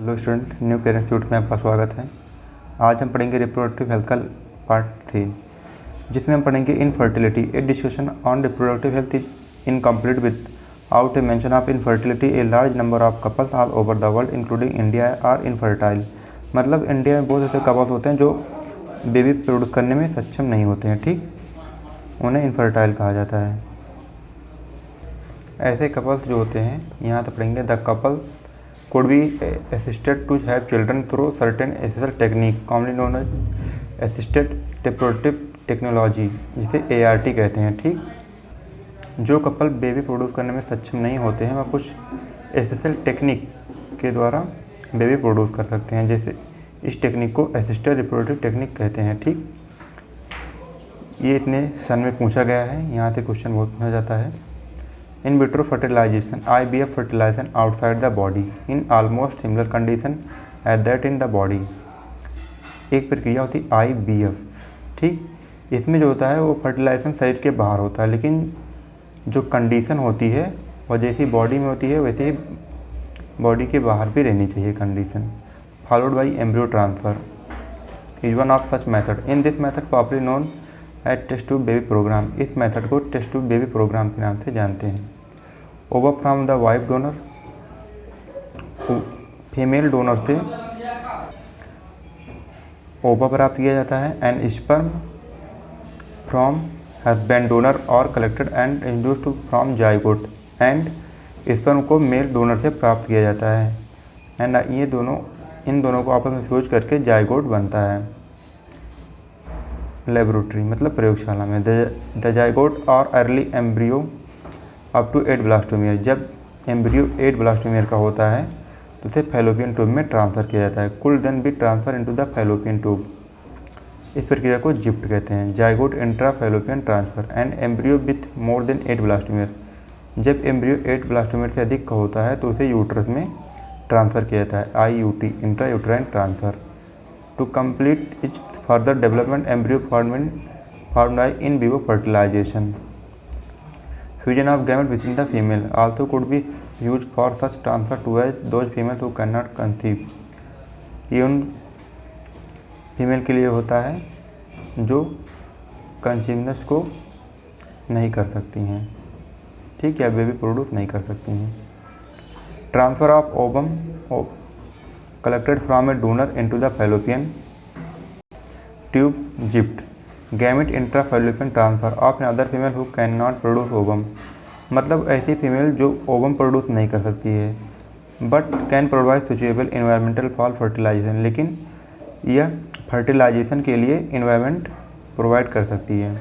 Hello student, new care institute में आपका स्वागत है। आज हम पढ़ेंगे रिप्रोडक्टिव हेल्थ का पार्ट 3, जिसमें हम पढ़ेंगे infertility. A discussion on reproductive health is incomplete without a mention of infertility. A large number of couples all over the world including India are infertile. मतलब इंडिया में बहुत ऐसे couples होते हैं जो बेबी प्रोड्यूस करने में सक्षम नहीं होते हैं, ठीक, उन्हें इनफर्टाइल कहा जाता है। ऐसे कपल्स जो होते हैं यहाँ तो पढ़ेंगे the couple could be assisted to have children through certain special technique commonly known as assisted reproductive technology, जिसे ART कहते हैं, ठीक। जो कपल बेबी प्रोड्यूस करने में सक्षम नहीं होते हैं वह कुछ स्पेशल टेक्निक के द्वारा बेबी प्रोड्यूस कर सकते हैं, जैसे इस टेक्निक को असिस्टेड रिप्रोडक्टिव टेक्निक कहते हैं, ठीक। ये इतने सन में पूछा गया है, यहाँ से क्वेश्चन बहुत पूछा जाता है। In vitro fertilization, IVF fertilization outside the body in almost similar condition as that in the body। एक प्रक्रिया होती है IVF, ठीक। इसमें जो होता है वो फर्टिलाइजेशन शरीर के बाहर होता है, लेकिन जो कंडीशन होती है वह जैसी बॉडी में होती है वैसे ही बॉडी के बाहर भी रहनी चाहिए condition. Followed by embryo transfer is one of such method. In this method popularly known at test tube baby program. इस मेथड को टेस्ट ट्यूब बेबी प्रोग्राम के नाम से जानते हैं। Ova from the wife donor, female donor से ova प्राप्त किया जाता है। And sperm from husband donor और collected and induced from zygote. And sperm को मेल डोनर से प्राप्त किया जाता है। एंड इन दोनों को आपस में फ्यूज करके जाइगोट बनता है। लेबोरेटरी मतलब प्रयोगशाला में। द जाइगोट और early embryo up to 8 blastomere. जब एम्ब्रियो 8 ब्लास्टोमियर का होता है तो उसे फैलोपियन ट्यूब में ट्रांसफ़र किया जाता है। Could then be transfer into the fallopian tube. इस प्रक्रिया को जिफ्ट कहते हैं। Zygote intra fallopian transfer. And embryo with more than 8 blastomere. जब एम्ब्रियो 8 ब्लास्टोमियर से अधिक का होता है तो उसे यूट्रस में ट्रांसफ़र किया जाता है। IUT intra uterine transfer. To complete its further development, embryo formed by in vivo fertilization. Fusion of gamete within the female also could be used for such transfer to those females who cannot conceive। ये उन female के लिए होता है जो कंसीवनेस को नहीं कर सकती हैं, ठीक, या बेबी प्रोड्यूस नहीं कर सकती हैं। Transfer of ovum collected from a donor into the fallopian tube GIFT. Gamete intra fallopian transfer of another female who can not produce ovum. मतलब ऐसी फीमेल जो ओवम प्रोड्यूस नहीं कर सकती है but can provide suitable environmental for fertilization, लेकिन यह fertilisation के लिए इन्वायरमेंट प्रोवाइड कर सकती है।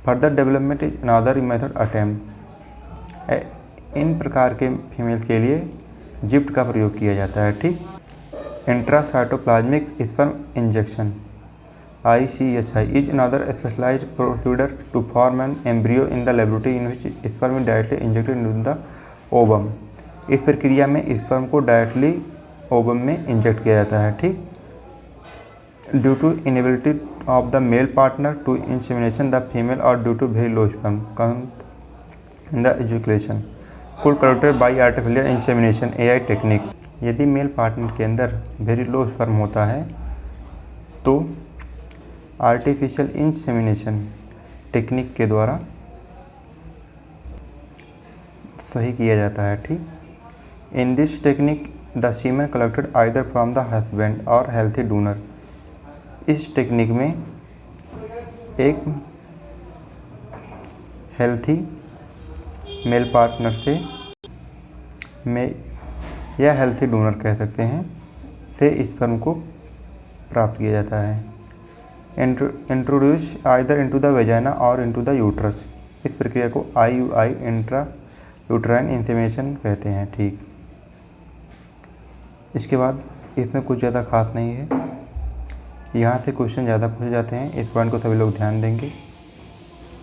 Further development is another method attempt. इन प्रकार के फीमेल्स के लिए जिफ्ट का प्रयोग किया जाता है, ठीक। Intracytoplasmic sperm injection ICSI is another specialized procedure to form an embryo in the laboratory in which sperm is directly injected into the ovum। इस प्रक्रिया में स्पर्म को डायरेक्टली ओवम में इंजेक्ट किया जाता है, ठीक। Due to inability of the male partner to insemination the female और due to very low sperm count in the education could corrected by artificial insemination AI technique. यदि male partner के अंदर very low sperm होता है तो artificial insemination technique के द्वारा सही किया जाता है, ठीक। In this technique the semen collected either from the husband or healthy donor. इस टेक्निक में एक हेल्थी मेल पार्टनर से या हेल्थी डोनर कह सकते हैं से स्पर्म को प्राप्त किया जाता है। Introduce either into the vagina और इनटू द यूट्रस। इस प्रक्रिया को IUI इंट्रा यूट्राइन इंसेमिनेशन कहते हैं, ठीक। इसके बाद इसमें कुछ ज़्यादा खास नहीं है, यहाँ से क्वेश्चन ज़्यादा पूछे जाते हैं, इस पॉइंट को सभी लोग ध्यान देंगे।